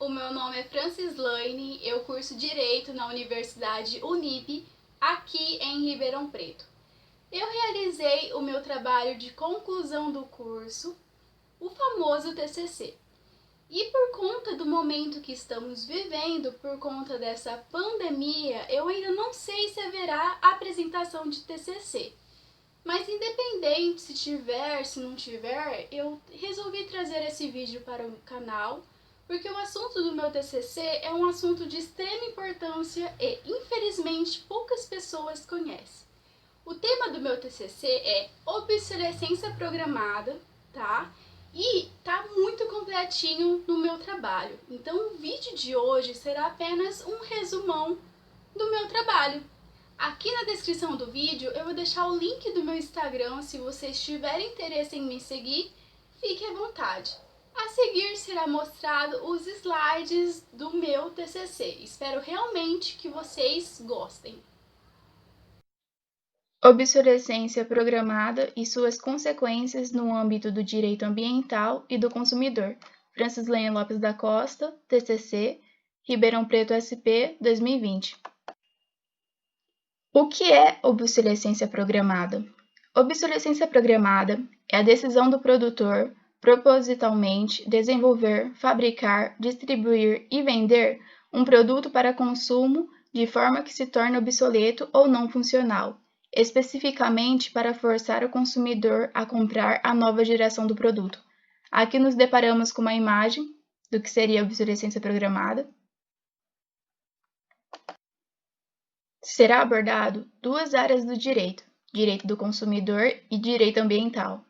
o meu nome é Francislaine, eu curso Direito na Universidade Unip, aqui em Ribeirão Preto. Eu realizei o meu trabalho de conclusão do curso, o famoso TCC. E por conta do momento que estamos vivendo, por conta dessa pandemia, eu ainda não sei se haverá apresentação de TCC. Mas independente se tiver, se não tiver, eu resolvi trazer esse vídeo para o canal, porque o assunto do meu TCC é um assunto de extrema importância e, infelizmente, poucas pessoas conhecem. O tema do meu TCC é obsolescência programada, tá? E tá muito completinho no meu trabalho. Então o vídeo de hoje será apenas um resumão do meu trabalho. Aqui na descrição do vídeo eu vou deixar o link do meu Instagram, se vocês tiverem interesse em me seguir, fique à vontade. A seguir será mostrado os slides do meu TCC. Espero realmente que vocês gostem. Obsolescência programada e suas consequências no âmbito do direito ambiental e do consumidor. Francislaine Lopes da Costa, TCC, Ribeirão Preto SP, 2020. O que é obsolescência programada? Obsolescência programada é a decisão do produtor propositalmente desenvolver, fabricar, distribuir e vender um produto para consumo de forma que se torne obsoleto ou não funcional, especificamente para forçar o consumidor a comprar a nova geração do produto. Aqui nos deparamos com uma imagem do que seria a obsolescência programada. Será abordado duas áreas do direito: direito do consumidor e direito ambiental.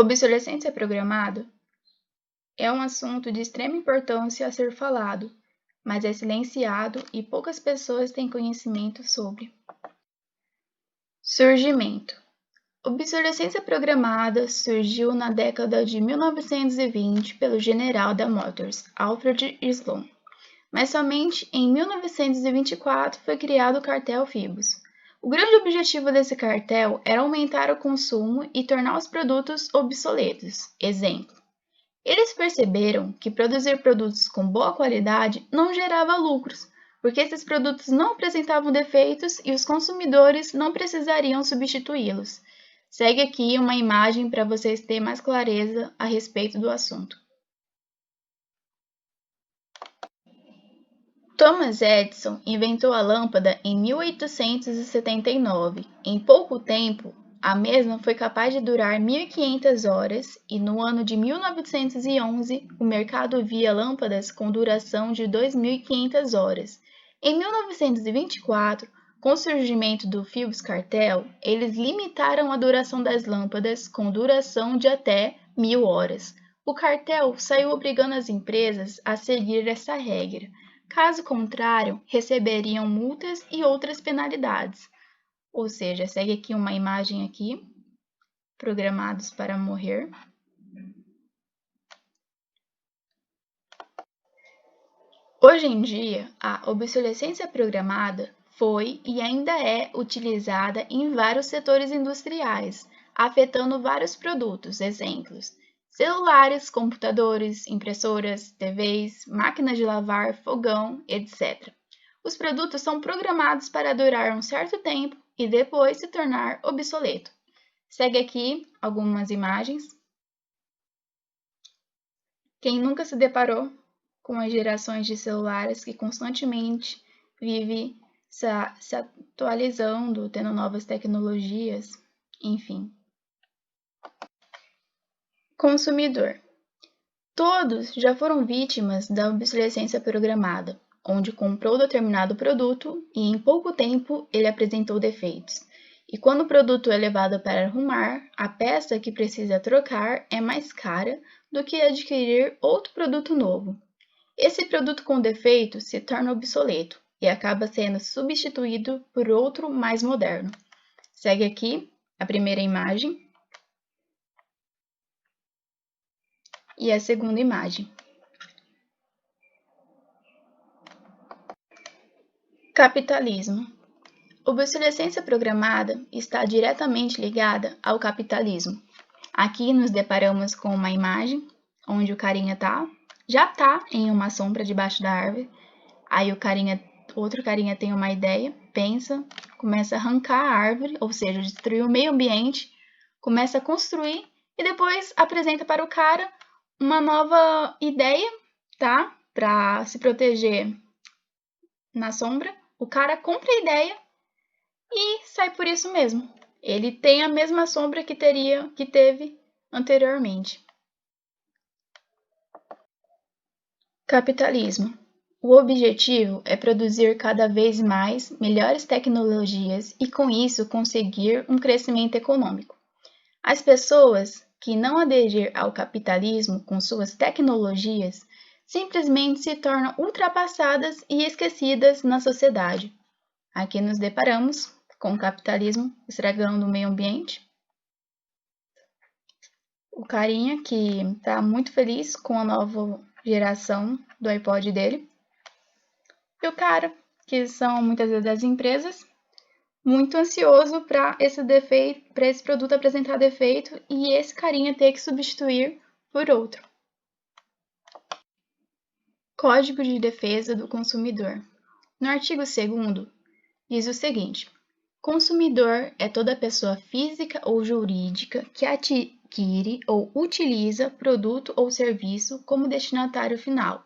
Obsolescência programada é um assunto de extrema importância a ser falado, mas é silenciado e poucas pessoas têm conhecimento sobre. Surgimento. Obsolescência programada surgiu na década de 1920 pelo general da Motors, Alfred Sloan. Mas somente em 1924 foi criado o cartel Phibus. O grande objetivo desse cartel era aumentar o consumo e tornar os produtos obsoletos. Exemplo: eles perceberam que produzir produtos com boa qualidade não gerava lucros, porque esses produtos não apresentavam defeitos e os consumidores não precisariam substituí-los. Segue aqui uma imagem para vocês terem mais clareza a respeito do assunto. Thomas Edison inventou a lâmpada em 1879. Em pouco tempo, a mesma foi capaz de durar 1.500 horas e no ano de 1911 o mercado via lâmpadas com duração de 2.500 horas. Em 1924, com o surgimento do Phillips Cartel, eles limitaram a duração das lâmpadas com duração de até 1.000 horas. O cartel saiu obrigando as empresas a seguir essa regra. Caso contrário, receberiam multas e outras penalidades. Ou seja, segue aqui uma imagem aqui, programados para morrer. Hoje em dia, a obsolescência programada foi e ainda é utilizada em vários setores industriais, afetando vários produtos, exemplos: celulares, computadores, impressoras, TVs, máquinas de lavar, fogão, etc. Os produtos são programados para durar um certo tempo e depois se tornar obsoleto. Segue aqui algumas imagens. Quem nunca se deparou com as gerações de celulares que constantemente vivem se atualizando, tendo novas tecnologias, enfim. Consumidor. Todos já foram vítimas da obsolescência programada, onde comprou determinado produto e em pouco tempo ele apresentou defeitos. E quando o produto é levado para arrumar, a peça que precisa trocar é mais cara do que adquirir outro produto novo. Esse produto com defeito se torna obsoleto e acaba sendo substituído por outro mais moderno. Segue aqui a primeira imagem e a segunda imagem. Capitalismo. Obsolescência programada está diretamente ligada ao capitalismo. Aqui nos deparamos com uma imagem onde o carinha está já tá em uma sombra debaixo da árvore. Aí outro carinha tem uma ideia, pensa, começa a arrancar a árvore, ou seja, destruir o meio ambiente, começa a construir e depois apresenta para o cara uma nova ideia, tá? Para se proteger na sombra. O cara compra a ideia e sai por isso mesmo. Ele tem a mesma sombra que teve anteriormente. Capitalismo. O objetivo é produzir cada vez mais melhores tecnologias e, com isso, conseguir um crescimento econômico. As pessoas que não aderir ao capitalismo com suas tecnologias simplesmente se tornam ultrapassadas e esquecidas na sociedade. Aqui nos deparamos com o capitalismo estragando o meio ambiente. O carinha que está muito feliz com a nova geração do iPod dele. E o cara, que são muitas vezes as empresas, muito ansioso para esse produto apresentar defeito e esse carinha ter que substituir por outro. Código de Defesa do Consumidor. No artigo 2º, diz o seguinte: consumidor é toda pessoa física ou jurídica que adquire ou utiliza produto ou serviço como destinatário final.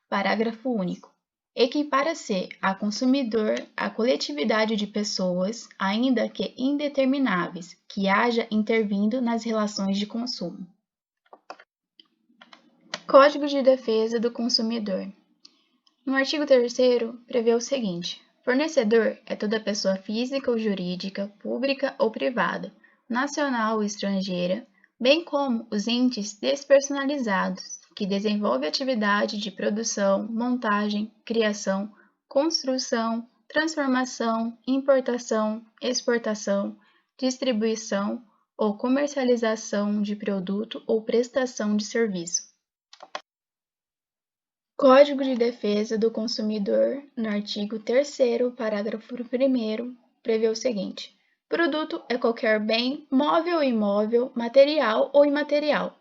Parágrafo único. Equipara-se a consumidor a coletividade de pessoas, ainda que indetermináveis, que haja intervindo nas relações de consumo. Código de Defesa do Consumidor. No artigo 3º, prevê o seguinte: fornecedor é toda pessoa física ou jurídica, pública ou privada, nacional ou estrangeira, bem como os entes despersonalizados, que desenvolve atividade de produção, montagem, criação, construção, transformação, importação, exportação, distribuição ou comercialização de produto ou prestação de serviço. Código de Defesa do Consumidor, no artigo 3º, parágrafo 1º, prevê o seguinte: produto é qualquer bem, móvel ou imóvel, material ou imaterial.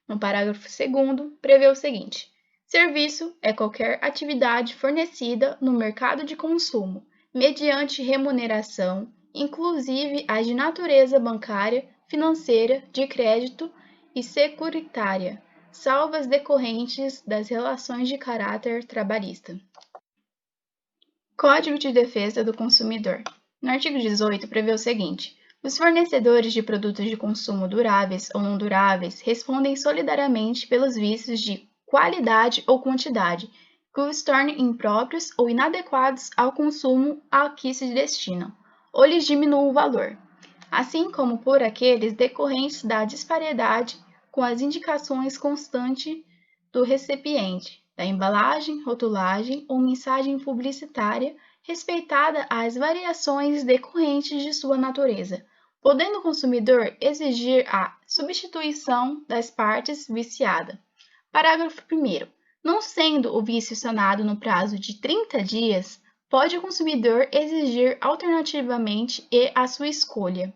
No parágrafo 2º, prevê o seguinte: serviço é qualquer atividade fornecida no mercado de consumo, mediante remuneração, inclusive as de natureza bancária, financeira, de crédito e securitária, salvo as decorrentes das relações de caráter trabalhista. Código de Defesa do Consumidor. No artigo 18, prevê o seguinte: os fornecedores de produtos de consumo duráveis ou não duráveis respondem solidariamente pelos vícios de qualidade ou quantidade que os tornem impróprios ou inadequados ao consumo a que se destinam, ou lhes diminuam o valor, assim como por aqueles decorrentes da disparidade com as indicações constantes do recipiente, da embalagem, rotulagem ou mensagem publicitária, respeitada as variações decorrentes de sua natureza, podendo o consumidor exigir a substituição das partes viciadas. Parágrafo 1º. Não sendo o vício sanado no prazo de 30 dias, pode o consumidor exigir alternativamente e à sua escolha.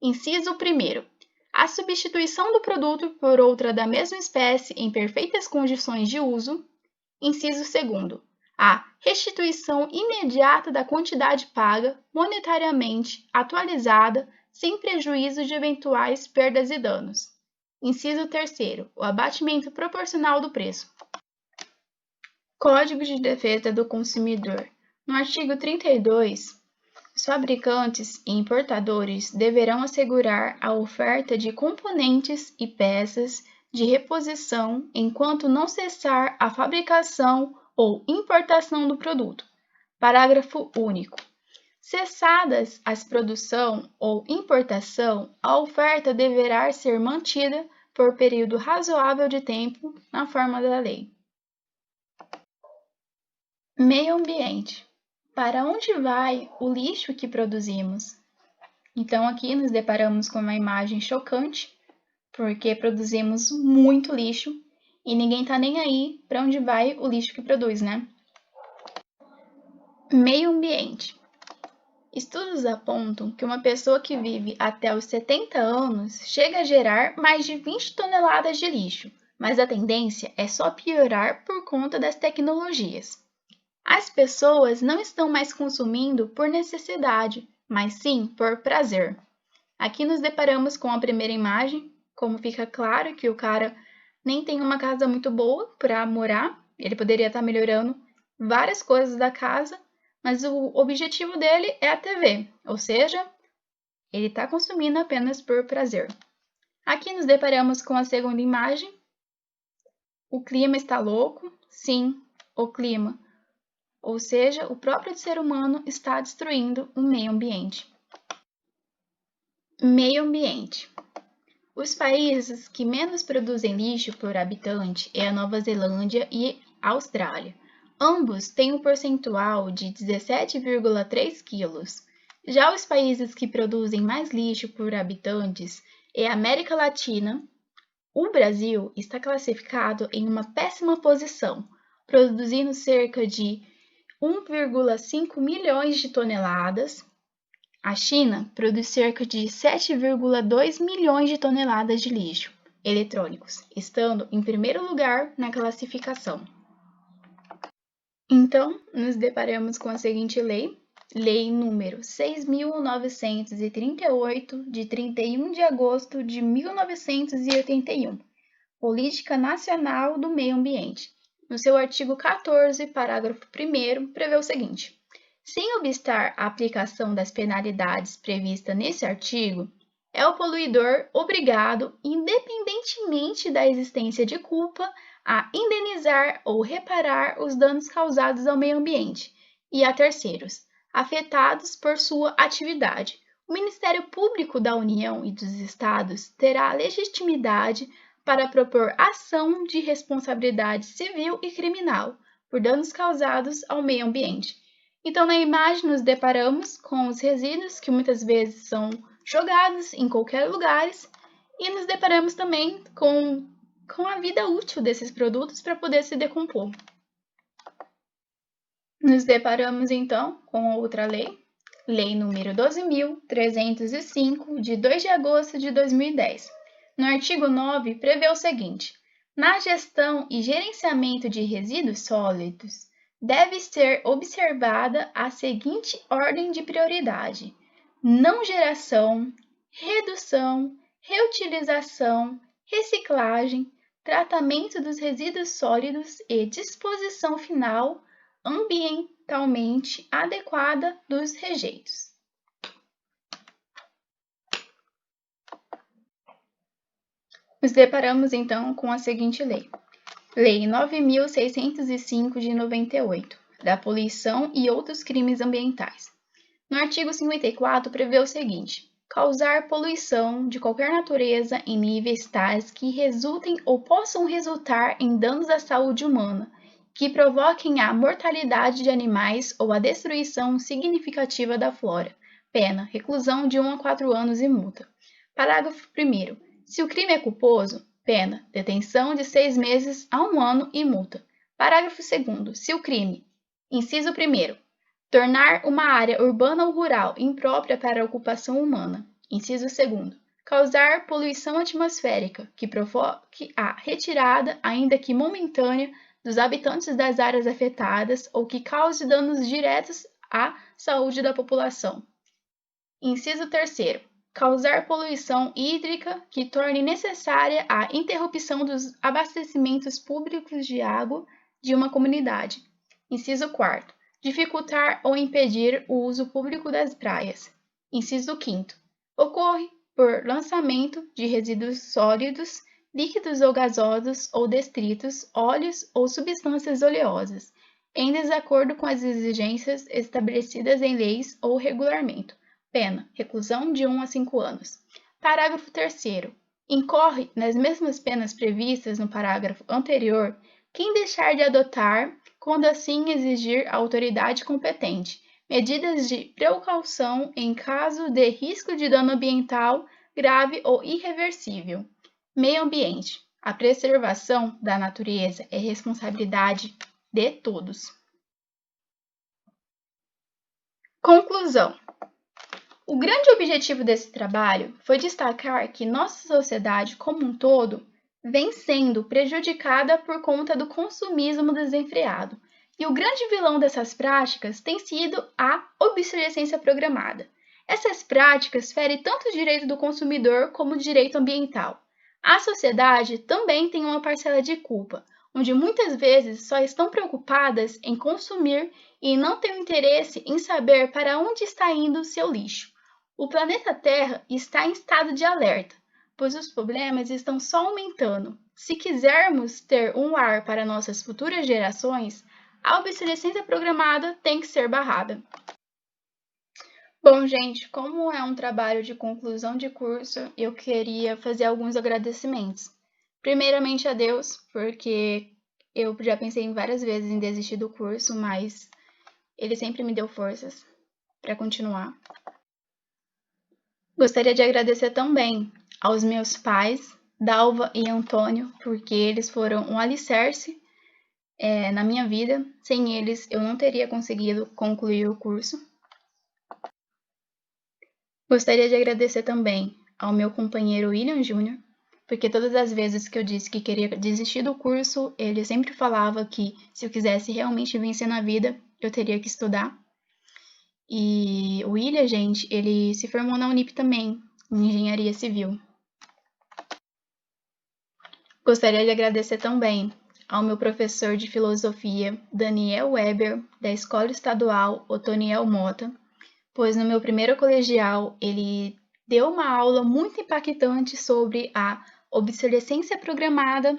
Inciso 1º. A substituição do produto por outra da mesma espécie em perfeitas condições de uso. Inciso 2º. A restituição imediata da quantidade paga, monetariamente atualizada, sem prejuízo de eventuais perdas e danos. Inciso 3º. O abatimento proporcional do preço. Código de Defesa do Consumidor. No artigo 32, os fabricantes e importadores deverão assegurar a oferta de componentes e peças de reposição enquanto não cessar a fabricação ou importação do produto. Parágrafo único. Cessadas a produção ou importação, a oferta deverá ser mantida por período razoável de tempo na forma da lei. Meio ambiente. Para onde vai o lixo que produzimos? Então aqui nos deparamos com uma imagem chocante, porque produzimos muito lixo e ninguém tá nem aí para onde vai o lixo que produz, né? Meio ambiente. Estudos apontam que uma pessoa que vive até os 70 anos chega a gerar mais de 20 toneladas de lixo, mas a tendência é só piorar por conta das tecnologias. As pessoas não estão mais consumindo por necessidade, mas sim por prazer. Aqui nos deparamos com a primeira imagem, como fica claro que o cara nem tem uma casa muito boa para morar, ele poderia estar melhorando várias coisas da casa, mas o objetivo dele é a TV, ou seja, ele está consumindo apenas por prazer. Aqui nos deparamos com a segunda imagem. O clima está louco? Sim, o clima. Ou seja, o próprio ser humano está destruindo o meio ambiente. Meio ambiente. Os países que menos produzem lixo por habitante é a Nova Zelândia e a Austrália. Ambos têm um percentual de 17,3 quilos. Já os países que produzem mais lixo por habitantes é a América Latina. O Brasil está classificado em uma péssima posição, produzindo cerca de 1,5 milhões de toneladas. A China produz cerca de 7,2 milhões de toneladas de lixo eletrônicos, estando em primeiro lugar na classificação. Então, nos deparamos com a seguinte lei, Lei número 6.938, de 31 de agosto de 1981, Política Nacional do Meio Ambiente. No seu artigo 14, parágrafo 1º, prevê o seguinte: sem obstar a aplicação das penalidades previstas nesse artigo, é o poluidor obrigado, independentemente da existência de culpa, a indenizar ou reparar os danos causados ao meio ambiente e a terceiros, afetados por sua atividade. O Ministério Público da União e dos Estados terá legitimidade para propor ação de responsabilidade civil e criminal por danos causados ao meio ambiente. Então, na imagem, nos deparamos com os resíduos que muitas vezes são jogados em qualquer lugar e nos deparamos também com a vida útil desses produtos para poder se decompor. Nos deparamos então com outra lei, Lei número 12.305, de 2 de agosto de 2010. No artigo 9, prevê o seguinte: na gestão e gerenciamento de resíduos sólidos, deve ser observada a seguinte ordem de prioridade: não geração, redução, reutilização, reciclagem, tratamento dos resíduos sólidos e disposição final ambientalmente adequada dos rejeitos. Nos deparamos então com a seguinte lei, Lei 9.605 de 98, da poluição e outros crimes ambientais. No artigo 54 prevê o seguinte: causar poluição de qualquer natureza em níveis tais que resultem ou possam resultar em danos à saúde humana, que provoquem a mortalidade de animais ou a destruição significativa da flora. Pena, reclusão de 1 a 4 anos e multa. Parágrafo 1º. Se o crime é culposo, pena, detenção de 6 meses a 1 ano e multa. Parágrafo 2º. Se o crime, inciso 1º, tornar uma área urbana ou rural imprópria para a ocupação humana. Inciso 2º. Causar poluição atmosférica que provoque a retirada, ainda que momentânea, dos habitantes das áreas afetadas ou que cause danos diretos à saúde da população. Inciso 3º. Causar poluição hídrica que torne necessária a interrupção dos abastecimentos públicos de água de uma comunidade. Inciso 4º. Dificultar ou impedir o uso público das praias. Inciso 5º. Ocorre por lançamento de resíduos sólidos, líquidos ou gasosos ou detritos, óleos ou substâncias oleosas, em desacordo com as exigências estabelecidas em leis ou regulamento. Pena, reclusão de 1 a 5 anos. Parágrafo 3º. Incorre nas mesmas penas previstas no parágrafo anterior quem deixar de adotar, quando assim exigir a autoridade competente, medidas de precaução em caso de risco de dano ambiental grave ou irreversível. Meio ambiente. A preservação da natureza é responsabilidade de todos. Conclusão. O grande objetivo desse trabalho foi destacar que nossa sociedade como um todo vem sendo prejudicada por conta do consumismo desenfreado. E o grande vilão dessas práticas tem sido a obsolescência programada. Essas práticas ferem tanto o direito do consumidor como o direito ambiental. A sociedade também tem uma parcela de culpa, onde muitas vezes só estão preocupadas em consumir e não têm interesse em saber para onde está indo o seu lixo. O planeta Terra está em estado de alerta, pois os problemas estão só aumentando. Se quisermos ter um lar para nossas futuras gerações, a obsolescência programada tem que ser barrada. Bom, gente, como é um trabalho de conclusão de curso, eu queria fazer alguns agradecimentos. Primeiramente a Deus, porque eu já pensei várias vezes em desistir do curso, mas Ele sempre me deu forças para continuar. Gostaria de agradecer também aos meus pais, Dalva e Antônio, porque eles foram um alicerce na minha vida. Sem eles, eu não teria conseguido concluir o curso. Gostaria de agradecer também ao meu companheiro William Jr., porque todas as vezes que eu disse que queria desistir do curso, ele sempre falava que se eu quisesse realmente vencer na vida, eu teria que estudar. E o William, gente, ele se formou na Unip também, em Engenharia Civil. Gostaria de agradecer também ao meu professor de filosofia, Daniel Weber, da Escola Estadual Otoniel Mota, pois no meu primeiro colegial ele deu uma aula muito impactante sobre a obsolescência programada.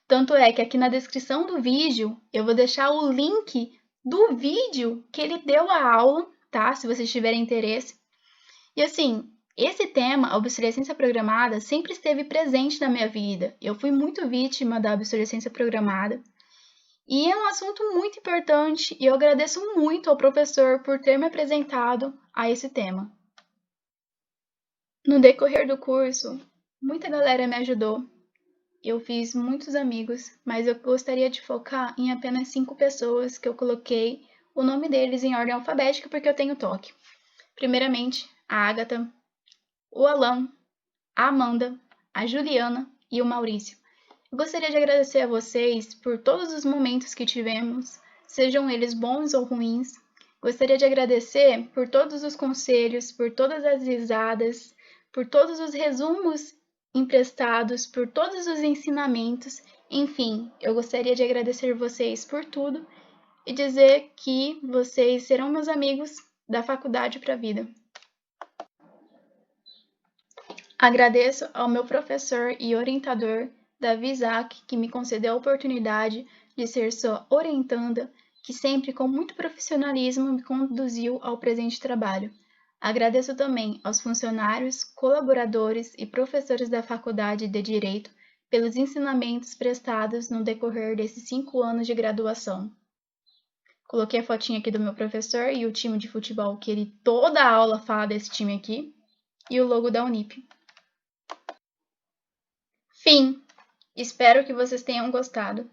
Tanto é que aqui na descrição do vídeo eu vou deixar o link do vídeo que ele deu a aula, tá? Se vocês tiverem interesse. E assim, esse tema, a obsolescência programada, sempre esteve presente na minha vida. Eu fui muito vítima da obsolescência programada. E é um assunto muito importante e eu agradeço muito ao professor por ter me apresentado a esse tema. No decorrer do curso, muita galera me ajudou. Eu fiz muitos amigos, mas eu gostaria de focar em apenas 5 pessoas que eu coloquei o nome deles em ordem alfabética porque eu tenho toque. Primeiramente, a Agatha, o Alan, a Amanda, a Juliana e o Maurício. Eu gostaria de agradecer a vocês por todos os momentos que tivemos, sejam eles bons ou ruins. Gostaria de agradecer por todos os conselhos, por todas as risadas, por todos os resumos emprestados, por todos os ensinamentos. Enfim, eu gostaria de agradecer vocês por tudo e dizer que vocês serão meus amigos da faculdade para a vida. Agradeço ao meu professor e orientador, Davi Isaac, que me concedeu a oportunidade de ser sua orientanda, que sempre com muito profissionalismo me conduziu ao presente trabalho. Agradeço também aos funcionários, colaboradores e professores da Faculdade de Direito pelos ensinamentos prestados no decorrer desses 5 anos de graduação. Coloquei a fotinha aqui do meu professor e o time de futebol, que ele toda a aula fala desse time aqui, e o logo da Unip. Fim! Espero que vocês tenham gostado.